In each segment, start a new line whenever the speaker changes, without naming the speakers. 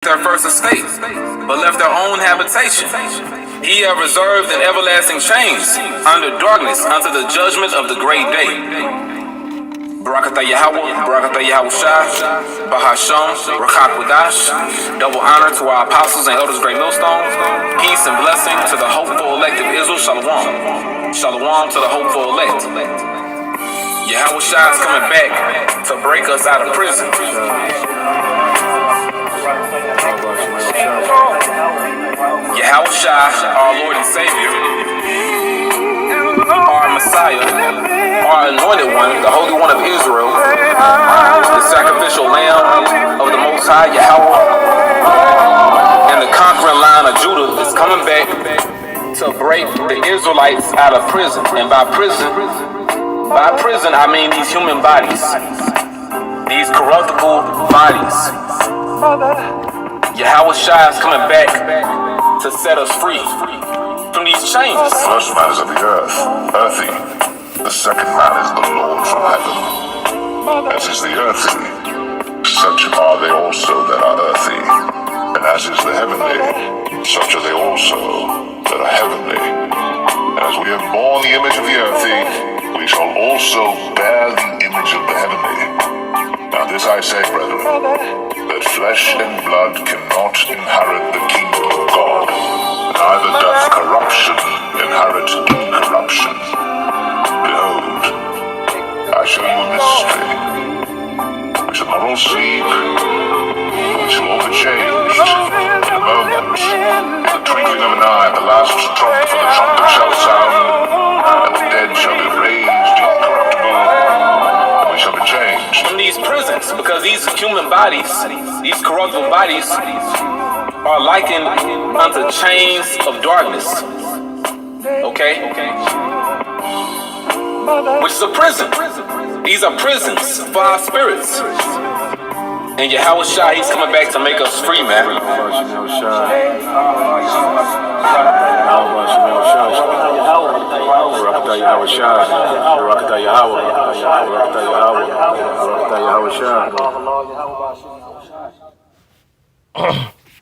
their first estate, but left their own habitation. He hath reserved an everlasting chains under darkness unto the judgment of the great day. Barakatah Yahweh, Barakatah Yahushua, Bahasham, Rachakwadash. Double honor to our apostles and elders, great millstone. Peace and blessing to the hopeful elect of Israel. Shalom. Shalom to the hopeful elect. Yahushua is coming back to break us out of prison. Yahushua, our Lord and Savior, our Messiah, our anointed one, the Holy One of Israel, the sacrificial lamb of the Most High, Yahweh, and the conquering line of Judah is coming back to break the Israelites out of prison. And by prison I mean these human bodies, these corruptible bodies. Yahushua is coming back to set us free from these chains.
The first man is of the earth, earthy. The second man is the Lord from heaven. As is the earthy, such are they also that are earthy. And as is the heavenly, such are they also that are heavenly. And as we have borne the image of the earthy, we shall also bear the image of the heavenly. Now this I say, brethren, that flesh and blood cannot inherit the kingdom of God, neither doth corruption inherit incorruption. Behold, I show you a mystery. We shall not all sleep, but we shall all be changed in a moment, in the twinkling of an eye. The last trump, for the trumpet shall sound, and the dead shall be raised incorruptible, and we shall be changed.
From these prisons, because these human bodies, these corruptible bodies, are likened unto chains of darkness. Okay? Which is a prison. These are prisons for our spirits. And Yahushua, he's coming back to make us free, man.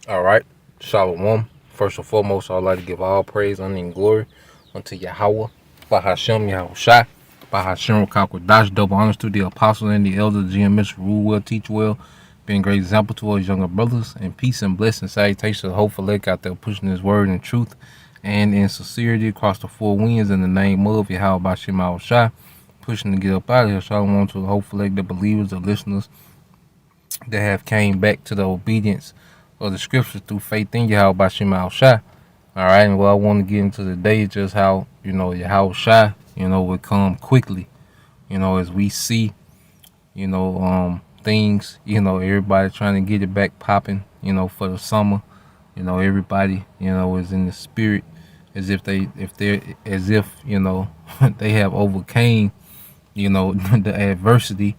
All right, Shalom. First and foremost, I'd like to give all praise, honor, and glory unto Yahweh, Bahasham, Yahushua, Bahasham, Kakwadash. Double honors to the apostles and the elders, GMS, rule well, teach well, being a great example to us younger brothers, and peace and blessing, salutations, hopeful leg out there pushing his word in truth and in sincerity across the four winds in the name of Yahweh, Bahasham, Yahushua, pushing to get up out of here. Shalom to the hopeful leg, the believers, the listeners that have came back to the obedience of the scriptures through faith in Yahweh Bashim Al-Shai. Alright, and what I want to get into today is just how, Yahweh Shai, would come quickly, as we see, things, everybody trying to get it back popping, for the summer. Everybody, is in the spirit as if they have overcame, the adversity,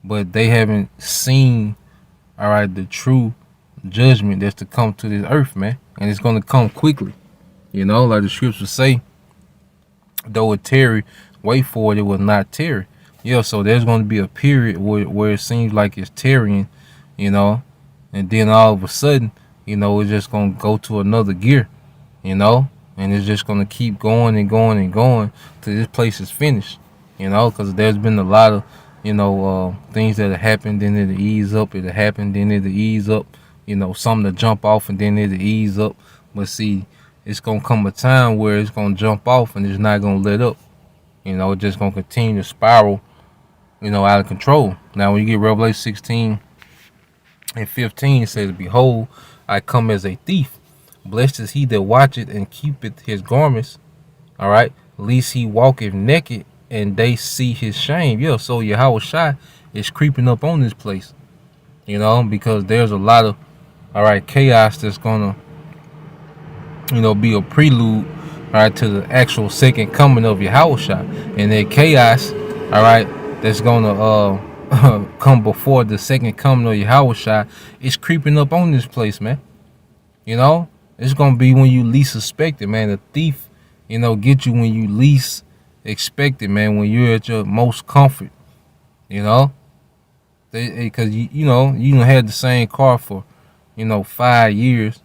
but they haven't seen, the true judgment that's to come to this earth, man. And it's going to come quickly. Like the scriptures say, though it tarry, wait for it, it will not tarry. So there's going to be a period where it seems like it's tarrying, and then all of a sudden, it's just going to go to another gear, and it's just going to keep going and going and going till this place is finished, because there's been a lot of things that have happened, then it'll ease up, it'll happen, then it'll ease up, something to jump off and then it'll ease up. But see, it's going to come a time where it's going to jump off and it's not going to let up. It's just going to continue to spiral, out of control. Now, when you get Revelation 16 and 15, it says, behold, I come as a thief. Blessed is he that watcheth and keepeth his garments, lest he walketh naked and they see his shame. So Yahweh Shai is creeping up on this place, because there's a lot of, chaos that's gonna, be a prelude, to the actual second coming of Yahweh Shai. And that chaos, that's gonna come before the second coming of Yahweh Shai is creeping up on this place, man. It's gonna be when you least suspect it, man. The thief, get you when you least expect it, man, when you're at your most comfort, Because you know you done had the same car for 5 years,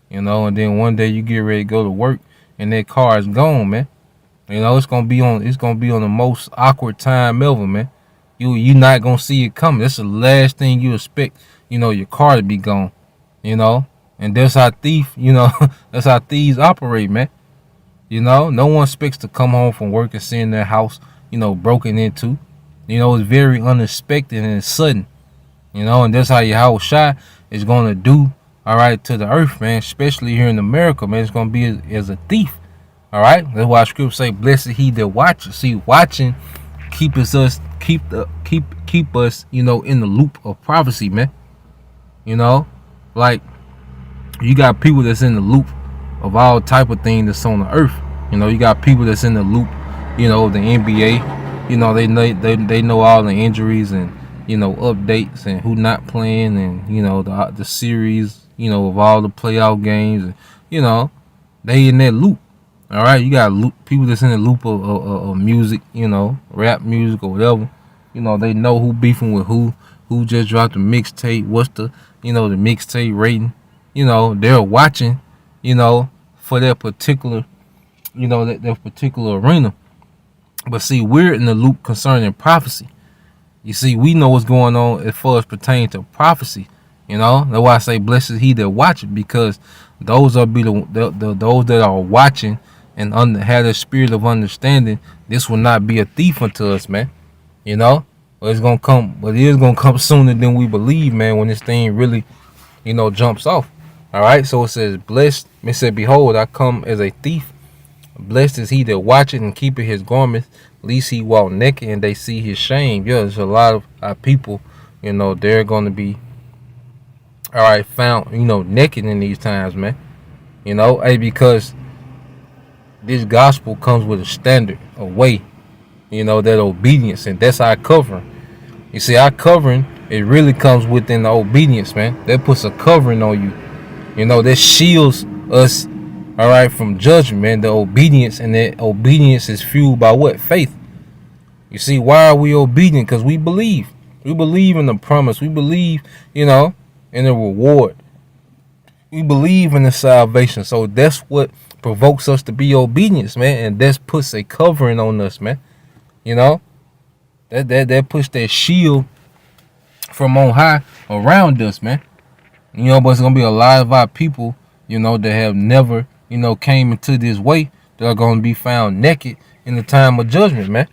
and then one day you get ready to go to work and that car is gone, man. It's gonna be on the most awkward time ever, man. You not gonna see it coming. That's the last thing you expect, your car to be gone, you know. And that's how that's how thieves operate, man. No one expects to come home from work and seeing their house, broken into. It's very unexpected and sudden, and that's how your house shot is gonna do, all right, to the earth, man. Especially here in America, man. It's gonna be as a thief. All right, that's why scripture say, "Blessed he that watches." See, watching keep us keep us, in the loop of prophecy, man. Like you got people that's in the loop of all type of things that's on the earth. You got people that's in the loop, of the NBA. They know all the injuries and updates and who not playing and the series, of all the playoff games, and they in that loop. All right, you got people that's in the loop of music, rap music or whatever. They know who beefing with who just dropped a mixtape, what's the mixtape rating. They're watching, for that particular, that particular arena. But see, we're in the loop concerning prophecy. You see, we know what's going on as far as pertaining to prophecy. That's why I say, blessed is he that watches, because those are those that are watching and have the spirit of understanding. This will not be a thief unto us, man. But it's gonna come, but it is gonna come sooner than we believe, man. When this thing really, jumps off. All right. So it says, blessed. It said, behold, I come as a thief. Blessed is he that watcheth and keepeth his garments, lest he walk naked and they see his shame. Yeah, there's a lot of our people, they're gonna be, all right, found, naked in these times, man. Because this gospel comes with a standard, a way, that obedience, and that's our covering. You see, our covering, it really comes within the obedience, man. That puts a covering on you. That shields us, all right, from judgment, man. The obedience, and that obedience is fueled by what? Faith. You see, why are we obedient? Because we believe. We believe in the promise. We believe, in the reward. We believe in the salvation. So that's what provokes us to be obedience, man. And that puts a covering on us, man. That puts that shield from on high around us, man. But it's gonna be a lot of our people, that have never, came into this way, that are gonna be found naked in the time of judgment, man.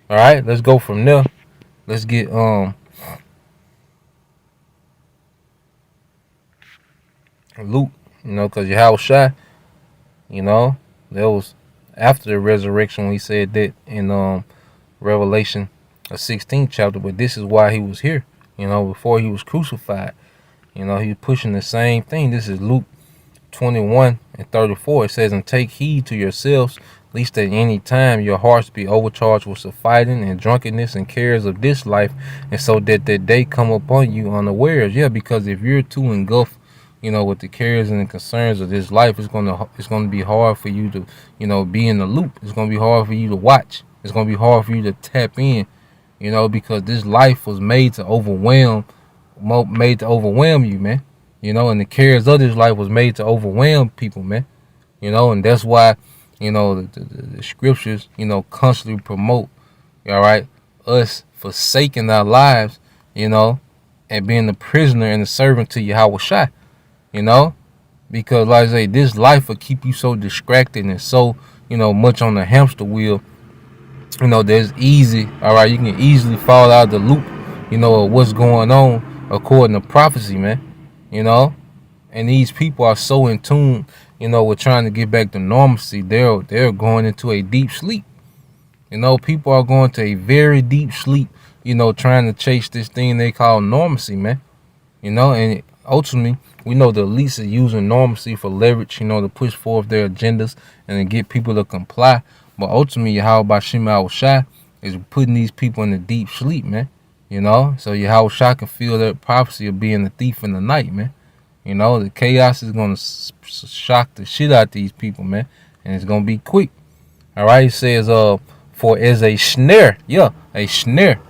All right, let's go from there. Let's get Luke, because your house shy, that was after the resurrection when he said that in Revelation, the 16th chapter. But this is why he was here, before he was crucified. He was pushing the same thing. This is Luke 21:34. It says, and take heed to yourselves, lest at any time your hearts be overcharged with fighting and drunkenness and cares of this life, and so that day come upon you unawares. Yeah, because if you're too engulfed, with the cares and the concerns of this life, it's gonna be hard for you to, be in the loop. It's gonna be hard for you to watch. It's gonna be hard for you to tap in, because this life was made to overwhelm you, man. And the cares of this life was made to overwhelm people, man. And that's why, the scriptures, constantly promote, all right, us forsaking our lives, and being the prisoner and the servant to Yahweh Shai. Because like I say, this life will keep you so distracted and so, much on the hamster wheel, there's easy, all right, you can easily fall out of the loop, of what's going on according to prophecy, man. And these people are so in tune, with trying to get back to normalcy. They're going into a deep sleep. People are going to a very deep sleep, trying to chase this thing they call normalcy, man. And ultimately, we know the elites are using normalcy for leverage, to push forth their agendas and to get people to comply. But ultimately, Yahweh Shema Shai is putting these people in a deep sleep, man. So Yahweh Shai can feel that prophecy of being a thief in the night, man. The chaos is going to shock the shit out of these people, man. And it's going to be quick. All right, it says, for as a snare, a snare.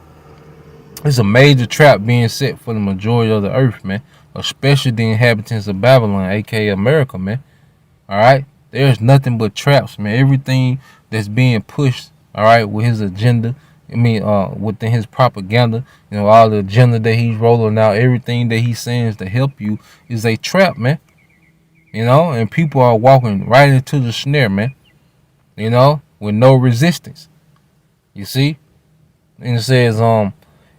It's a major trap being set for the majority of the earth, man. Especially the inhabitants of Babylon, aka America, man. Alright? There's nothing but traps, man. Everything that's being pushed, alright, with his agenda. Within his propaganda, all the agenda that he's rolling out, everything that he's saying is to help you is a trap, man. And people are walking right into the snare, man. With no resistance. You see? And it says,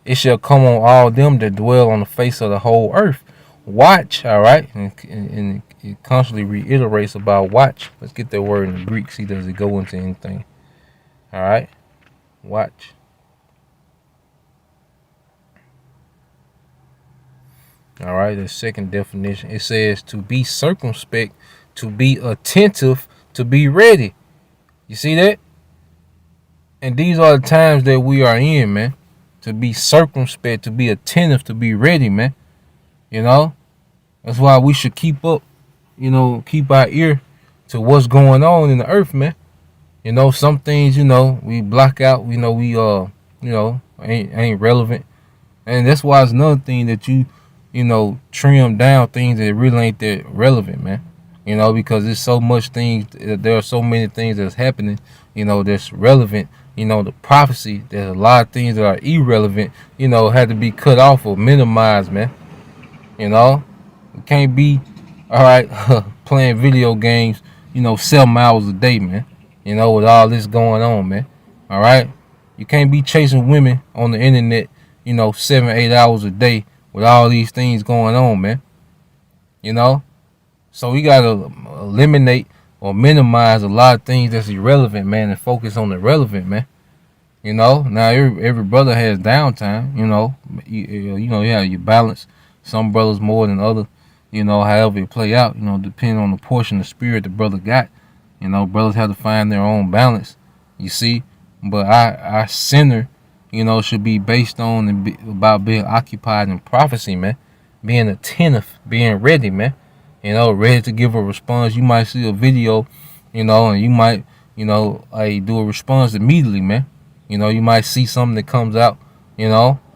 it shall come on all them that dwell on the face of the whole earth. Watch, all right? And it constantly reiterates about watch. Let's get that word in the Greek. See, does it go into anything? All right? Watch. All right, the second definition. It says to be circumspect, to be attentive, to be ready. You see that? And these are the times that we are in, man. To be circumspect, to be attentive, to be ready, man. That's why we should keep up, keep our ear to what's going on in the earth, man. Some things, we block out, ain't relevant. And that's why it's another thing that you trim down things that really ain't that relevant, man. Because there's so much things, there are so many things that's happening, that's relevant. The prophecy, there's a lot of things that are irrelevant, had to be cut off or minimized, man. We can't be, all right, playing video games, 7 hours a day, man. With all this going on, man. All right? You can't be chasing women on the internet, 7, 8 hours a day with all these things going on, man. So we got to eliminate or minimize a lot of things that's irrelevant, man, and focus on the relevant, man. Now every brother has downtime, you have your balance. Some brothers more than others, however it play out, depending on the portion of spirit the brother got. Brothers have to find their own balance, you see. But our center, should be based on about being occupied in prophecy, man. Being attentive, being ready, man. Ready to give a response. You might see a video, and you might, do a response immediately, man. You might see something that comes out,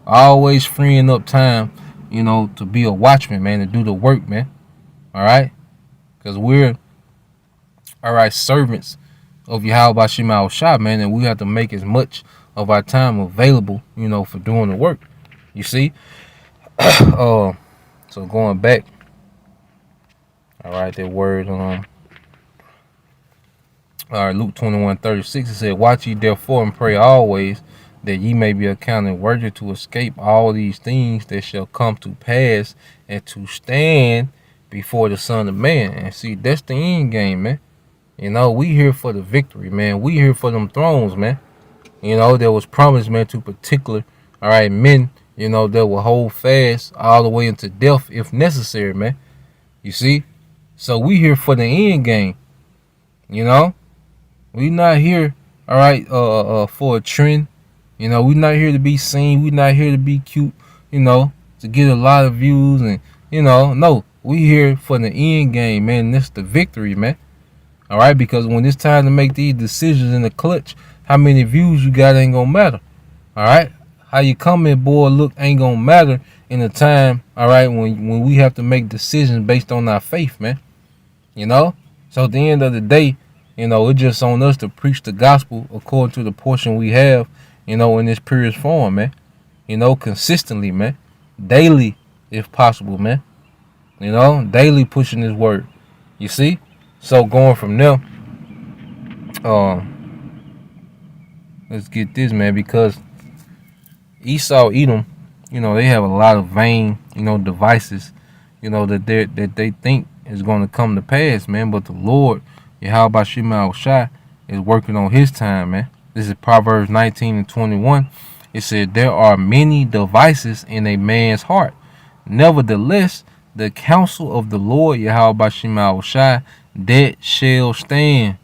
always freeing up time, to be a watchman, man, to do the work, man. All right? Because we're, all right, servants of Yahweh Shema Shah, man, and we have to make as much of our time available, for doing the work. You see? So going back, all right, that word, all right, Luke 21:36, it said, watch ye therefore and pray always, that ye may be accounted worthy to escape all these things that shall come to pass, and to stand before the Son of Man. And see, that's the end game, man. We here for the victory, man. We here for them thrones, man. There was promise, man, to particular, all right, men, that will hold fast all the way into death if necessary, man. You see? So we here for the end game. We not here, all right, for a trend. We not here to be seen. We not here to be cute, to get a lot of views and, no. We here for the end game, man. That's the victory, man. All right, because when it's time to make these decisions in the clutch, how many views you got ain't gonna matter. All right, how you come in, boy, look ain't gonna matter in a time. All right, when we have to make decisions based on our faith, man. So at the end of the day, it's just on us to preach the gospel according to the portion we have, in this purest form, man. Consistently, man, daily if possible, man. Daily pushing this word. You see. So going from there, let's get this, man, because Esau, Edom, they have a lot of vain, devices, that they think is going to come to pass, man. But the Lord, Yahweh Shema Shai, is working on his time, man. This is Proverbs 19:21. It said, there are many devices in a man's heart. Nevertheless, the counsel of the Lord, Yahweh Shema Shai, that shall stand.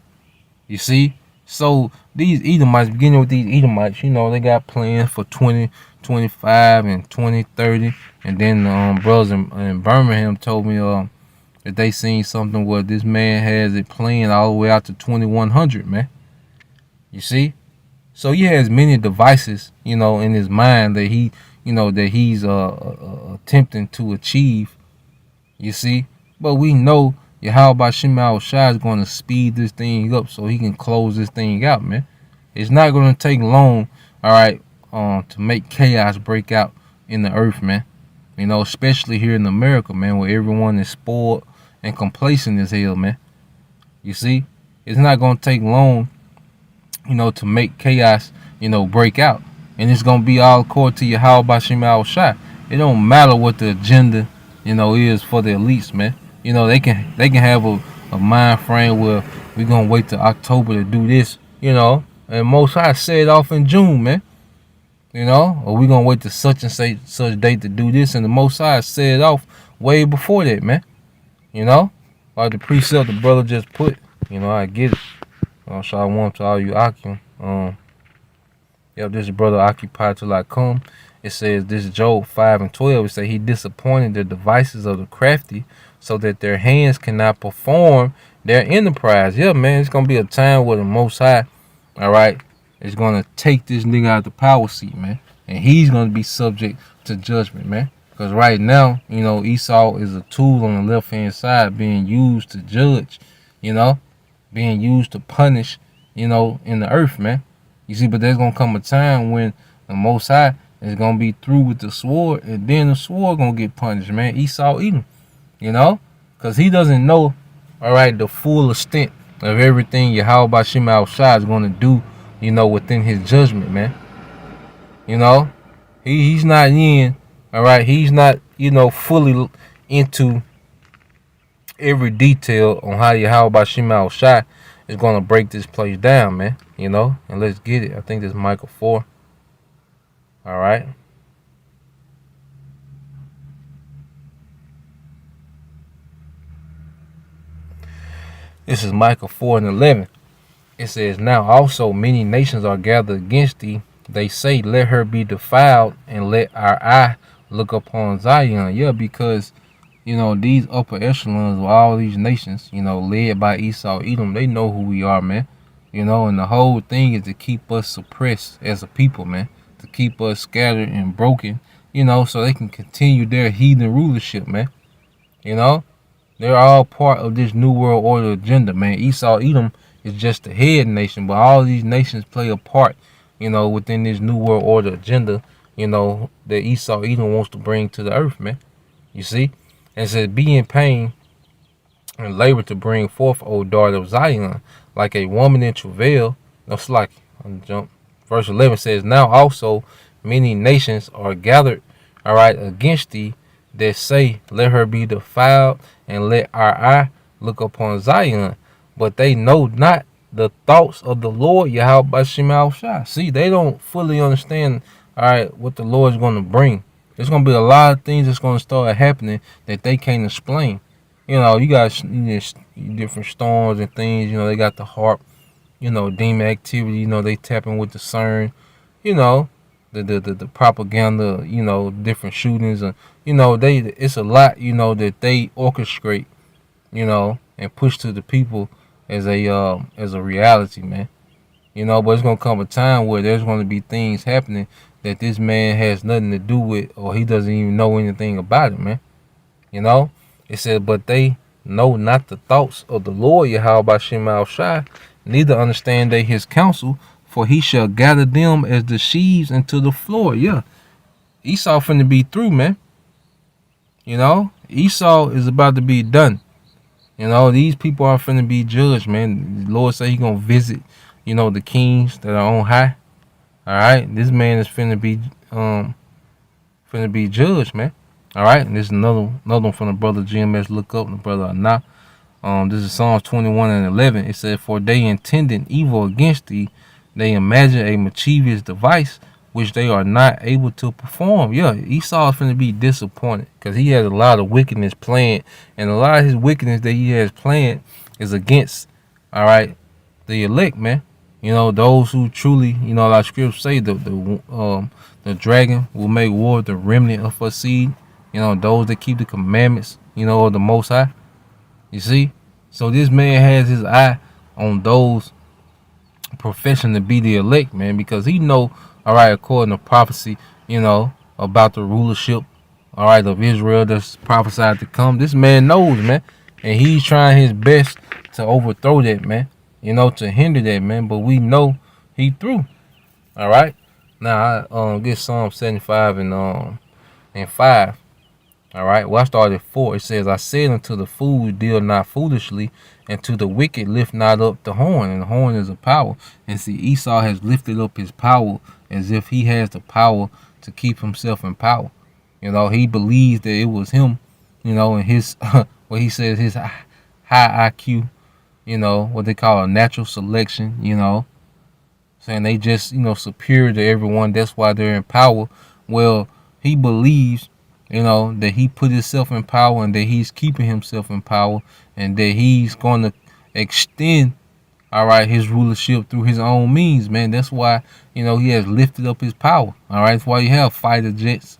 You see? So these Edomites, beginning with these Edomites, they got plans for 2025 and 2030. And then brothers in Birmingham told me that they seen something where this man has it planned all the way out to 2100, man. You see? So he has many devices, in his mind that he, that he's attempting to achieve. You see, but we know Yahweh Shema Shai is going to speed this thing up so he can close this thing out, man. It's not going to take long, all right, to make chaos break out in the earth, man. Especially here in America, man, where everyone is spoiled and complacent as hell, man. You see, it's not going to take long, to make chaos, break out. And it's going to be all according to Yahweh Shema Shai. It don't matter what the agenda, is for the elites, man. They can have a mind frame where we're going to wait till October to do this, and Most High set it off in June, man. Or we're going to wait to such and such date to do this, and the Most High set it off way before that, man. Like the precept the brother just put, I get it. Shalom to all you Akim. This is brother occupied till I come. It says this Job 5:12. It says he disappointed the devices of the crafty so that their hands cannot perform their enterprise. Yeah, man, it's going to be a time where the Most High, all right, is going to take this nigga out the power seat, man. And he's going to be subject to judgment, man. Because right now, Esau is a tool on the left-hand side being used to judge, being used to punish, in the earth, man. You see, but there's going to come a time when the Most High is going to be through with the sword, and then the sword going to get punished, man. Esau eat him, because he doesn't know, all right, the full extent of everything Yahweh Shema Shai is going to do, within his judgment, man. He's not in, all right, he's not, fully into every detail on how Yahweh Shema Shai is going to break this place down, man. And let's get it. I think this is Micah 4. All right. This is Micah 4:11. It says, now also many nations are gathered against thee. They say, let her be defiled, and let our eye look upon Zion. Yeah, because, these upper echelons of all these nations, led by Esau, Edom, they know who we are, man. And the whole thing is to keep us suppressed as a people, man. To keep us scattered and broken, so they can continue their heathen rulership, man. They're all part of this New World Order agenda, man. Esau, Edom is just the head nation, but all these nations play a part, within this New World Order agenda, that Esau, Edom wants to bring to the earth, man. You see? And it says, be in pain and labor to bring forth, O daughter of Zion, like a woman in travail. No, slack. I'm jump. Verse 11 says, now also many nations are gathered, all right, against thee, that say, let her be defiled, and let our eye look upon Zion. But they know not the thoughts of the Lord, Yahweh Shema Shai. See, they don't fully understand, all right, what the Lord is going to bring. There's going to be a lot of things that's going to start happening that they can't explain. You got different storms and things. They got the harp, demon activity. They tapping with the CERN. The propaganda. Different shootings and it's a lot. That they orchestrate. And push to the people as a reality, man. But it's gonna come a time where there's gonna be things happening that this man has nothing to do with, or he doesn't even know anything about it, man. It said, but they know not the thoughts of the Lord, Yahweh Shema Shai, neither understand they his counsel, for he shall gather them as the sheaves into the floor. Yeah, Esau finna be through, man. Esau is about to be done. These people are finna be judged, man. The Lord say he gonna visit, the kings that are on high. All right, this man is finna be judged, man. All right, and this is another one from the brother GMS. Look up, the brother Anah. This is Psalms 21:11. It said, for they intended evil against thee, they imagine a mischievous device which they are not able to perform. Yeah, Esau is finna be disappointed because he has a lot of wickedness planned, and a lot of his wickedness that he has planned is against, all right, the elect, man. Those who truly, like scriptures say, the dragon will make war with the remnant of her seed. Those that keep the commandments, of the Most High. You see, so this man has his eye on those professing to be the elect, man, because he know, all right, according to prophecy, about the rulership, all right, of Israel that's prophesied to come. This man knows, man, and he's trying his best to overthrow that, man. To hinder that, man. But we know he through. All right. Now I get Psalm 75 and 5. All right. Well, I started at 4. It says, "I said unto the fool, deal not foolishly, and to the wicked lift not up the horn." And the horn is a power. And see, Esau has lifted up his power as if he has the power to keep himself in power. He believes that it was him, and his what he says, his high IQ, what they call a natural selection, saying they just, superior to everyone. That's why they're in power. Well, he believes, that he put himself in power and that he's keeping himself in power and that he's going to extend, all right, his rulership through his own means, man. That's why, he has lifted up his power. All right. That's why you have fighter jets.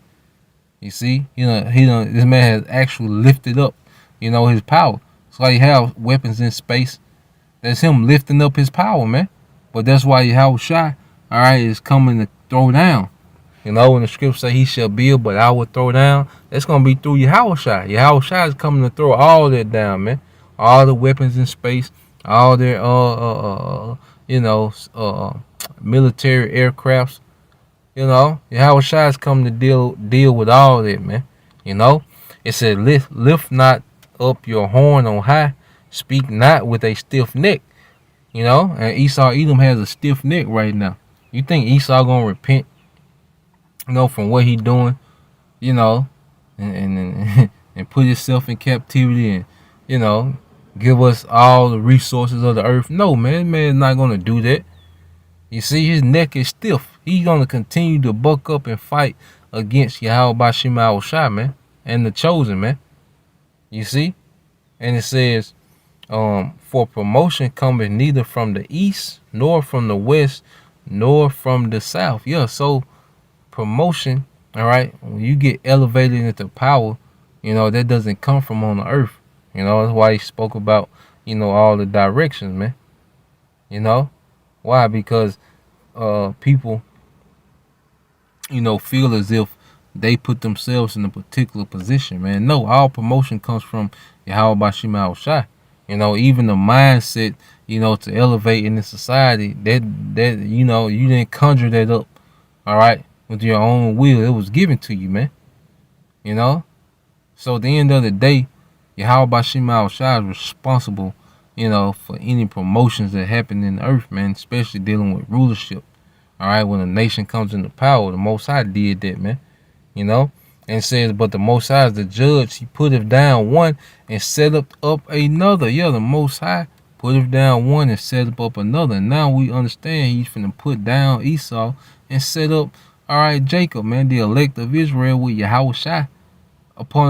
You see, this man has actually lifted up, his power. That's why you have weapons in space. That's him lifting up his power, man. But that's why Yahushua, all right, is coming to throw down. When the scripture say he shall build, but I will throw down, that's going to be through Yahushua. Yahushua is coming to throw all that down, man. All the weapons in space, all their, military aircrafts. Yahushua is coming to deal with all that, man. It said, lift not up your horn on high, speak not with a stiff neck. And Esau Edom has a stiff neck right now. You think Esau gonna repent, from what he doing, and and put himself in captivity and, give us all the resources of the earth? No, man is not gonna do that. You see, his neck is stiff. He's gonna continue to buck up and fight against Yahweh Bashim Al-Shai, man, and the chosen, man. You see? And it says, for promotion cometh neither from the east, nor from the west, nor from the south. Yeah, so promotion, all right, when you get elevated into power, that doesn't come from on the earth. That's why he spoke about, all the directions, man. Why? Because people, feel as if they put themselves in a particular position, man. No, all promotion comes from Yahweh Bashim Al-Shai. Even the mindset, to elevate in the society, that you didn't conjure that up, all right, with your own will. It was given to you, man. So at the end of the day, Yahweh Bashim Al-Shai is responsible, for any promotions that happen in the earth, man, especially dealing with rulership. All right, when a nation comes into power, the Most High did that, man. And it says, but the Most High is the judge. He putteth down one and set up another. Yeah, the Most High putteth down one and set up another. And now we understand he's finna put down Esau and set up, all right, Jacob, man, the elect of Israel with Yahushua upon